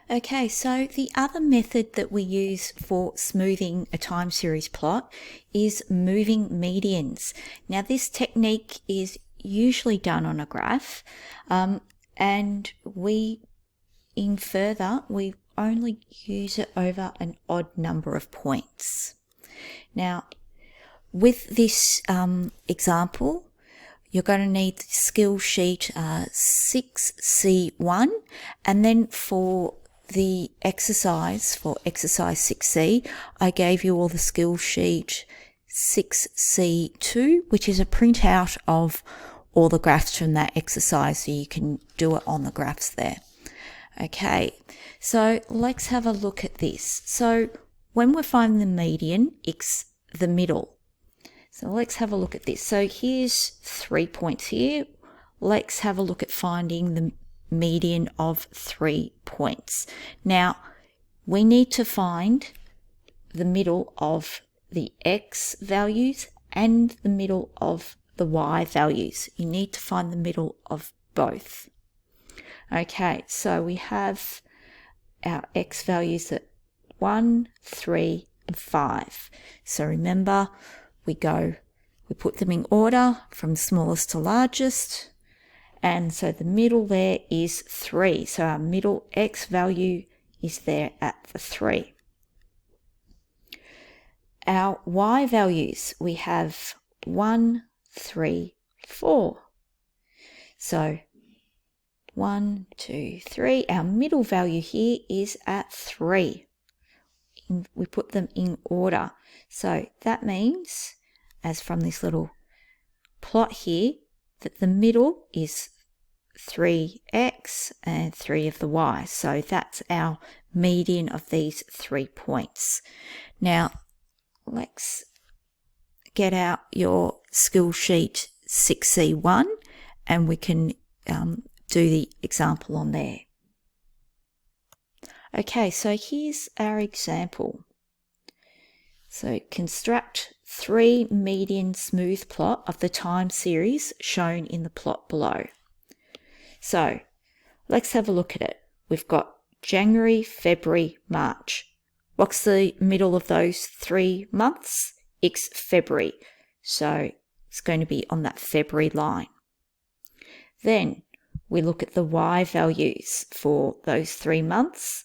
Okay, so the other method that we use for smoothing a time series plot is moving medians. Now, this technique is usually done on a graph, and we only use it over an odd number of points. Now, with this example, you're going to need skill sheet 6C1, and then for the exercise, for exercise 6C, I gave you all the skill sheet 6C2, which is a printout of all the graphs from that exercise, so you can do it on the graphs there. Okay, so let's have a look at this. So when we're finding the median, it's the middle. So let's have a look at this. So here's 3 points here. Let's have a look at finding the median of 3 points. Now, we need to find the middle of the x values and the middle of the y values. You need to find the middle of both. Okay, so we have our x values at 1, 3, and 5. So remember, we put them in order from smallest to largest, and so the middle there is 3. So our middle x value is there at the 3. Our y values, we have 1, 3, 4. So 1, 2, 3. Our middle value here is at 3. We put them in order. So that means, as from this little plot here, that the middle is 3x and 3 of the y. So that's our median of these 3 points. Now, let's get out your skill sheet 6C1 and we can do the example on there. Okay, so here's our example. So construct 3 median smooth plot of the time series shown in the plot below. So let's have a look at it. We've got January, February, March. What's the middle of those 3 months? It's February. So it's going to be on that February line. Then we look at the y values for those 3 months.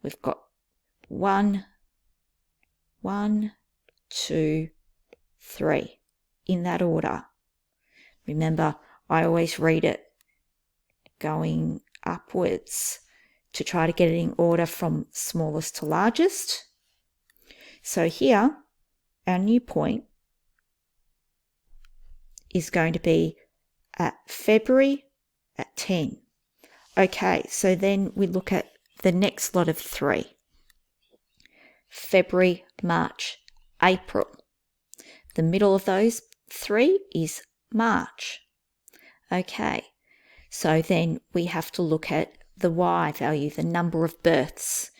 We've got 1, 2, 3 in that order. Remember, I always read it going upwards to try to get it in order from smallest to largest. So here, our new point is going to be at February at 10. Okay, so then we look at the next lot of 3. February, March, April. The middle of those 3 is March. Okay, so then we have to look at the y value, the number of births.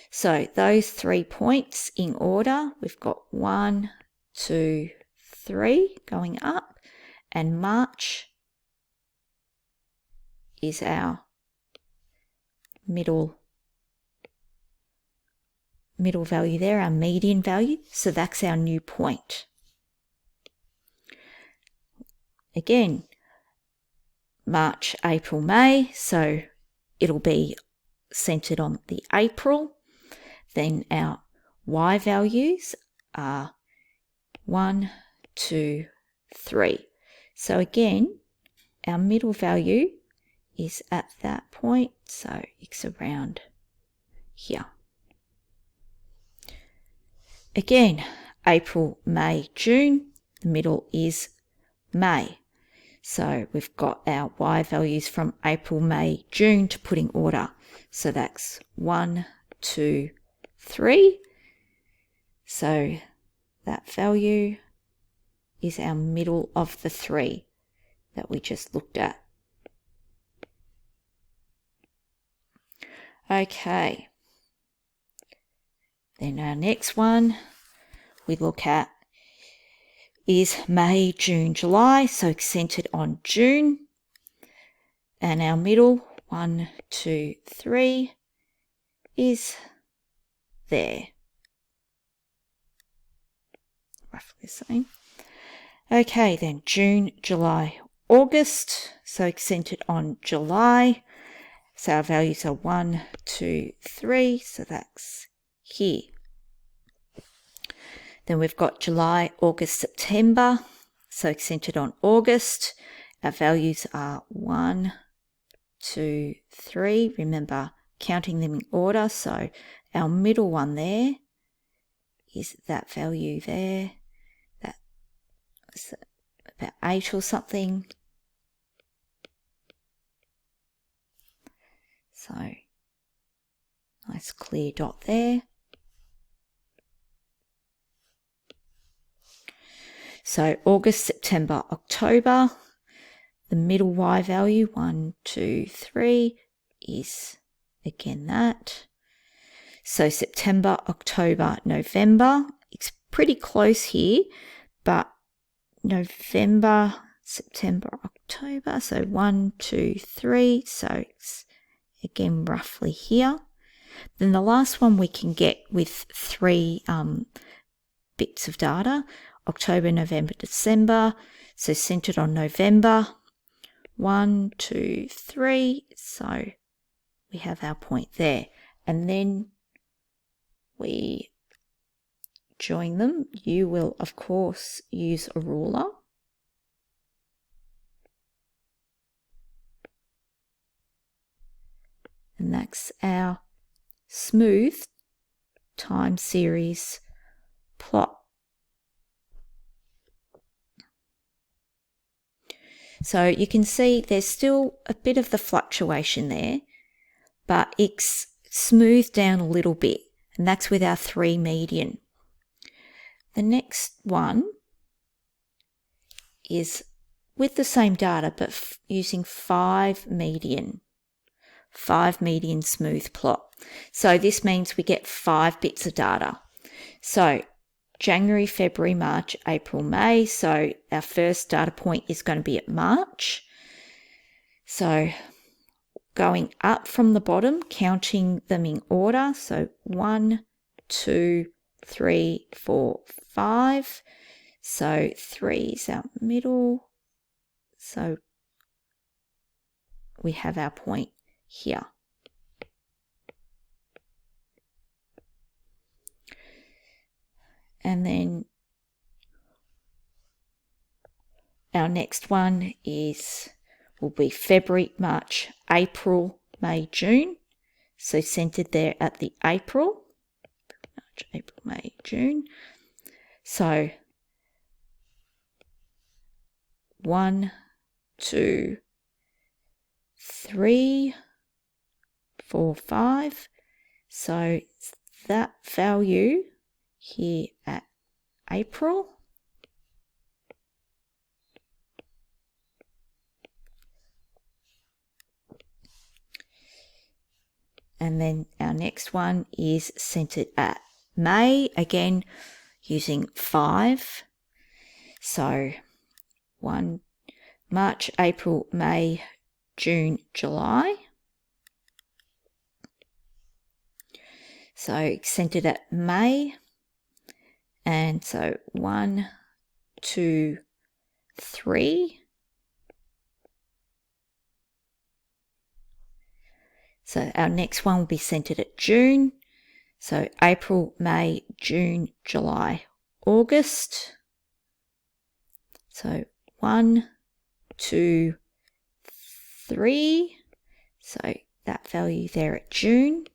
So those 3 points in order, we've got 1, 2, 3 going up, and March is our middle value there, our median value. So that's our new point. Again, March, April, May. So it'll be centered on the April. Then our y values are 1, 2, 3. So again, our middle value is at that point. So it's around here. Again, April, May, June, the middle is May. So we've got our y values from April, May, June to put in order. So that's 1, 2, 3. So that value is our middle of the 3 that we just looked at. Okay. Then our next one we look at is May, June, July. So centered on June. And our middle, 1, 2, 3, is there. Roughly the same. Okay, then June, July, August. So centered on July. So our values are 1, 2, 3. So that's here. Then we've got July, August, September. So centered on August. Our values are 1, 2, 3. Remember, counting them in order. So our middle one there is that value there. That was about 8 or something. So nice clear dot there. So August, September, October. The middle Y value, 1, 2, 3, is again that. So September, October, November. It's pretty close here, but November, September, October. So 1, 2, 3. So it's again roughly here. Then the last one we can get with 3 bits of data, October, November, December. So centered on November. 1, 2, 3. So we have our point there. And then we join them. You will, of course, use a ruler. And that's our smooth time series plot. So you can see there's still a bit of the fluctuation there, but it's smoothed down a little bit, and that's with our 3 median. The next one is with the same data, but using 5 median smooth plot. So this means we get 5 bits of data. So January, February, March, April, May. So our first data point is going to be at March. So going up from the bottom, counting them in order. So 1, 2, 3, 4, 5. So 3 is our middle. So we have our point here. And then our next one will be February, March, April, May, June. So centered there at the April. March, April, May, June. So 1, 2, 3, 4, 5. So that value here at April. And then our next one is centered at May, again using 5. So 1, March, April, May, June, July. So centered at May. And so 1, 2, 3. So our next one will be centered at June. So April, May, June, July, August. So 1, 2, 3. So that value there at June.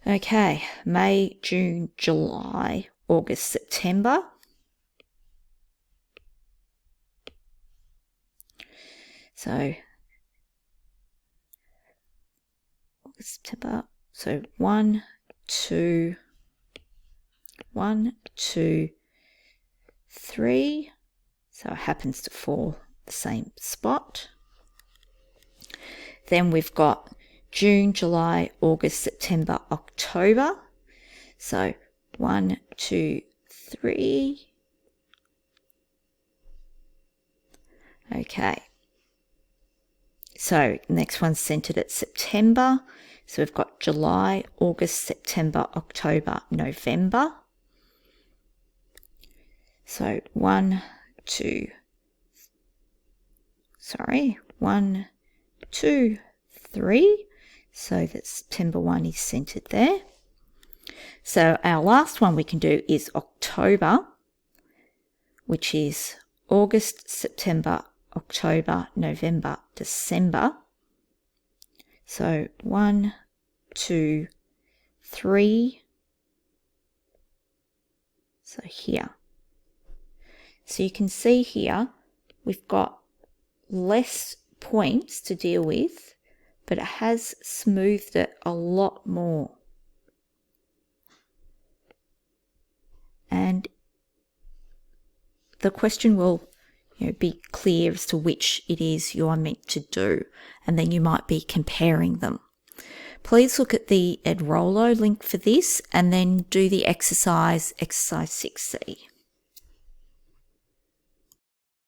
Okay, May, June, July, August, September. So August, September. So 1, 2, 3. So it happens to fall the same spot. Then we've got June, July, August, September, October. So 1, 2, 3. Okay. So next one's centered at September. So we've got July, August, September, October, November. So 1, 2, 3. So that September 1 is centered there. So our last one we can do is October, which is August, September, October, November, December. So 1, 2, 3. So here. So you can see here we've got less points to deal with, but it has smoothed it a lot more. And the question will be clear as to which it is you are meant to do, and then you might be comparing them. Please look at the Edrollo link for this and then do the exercise 6C.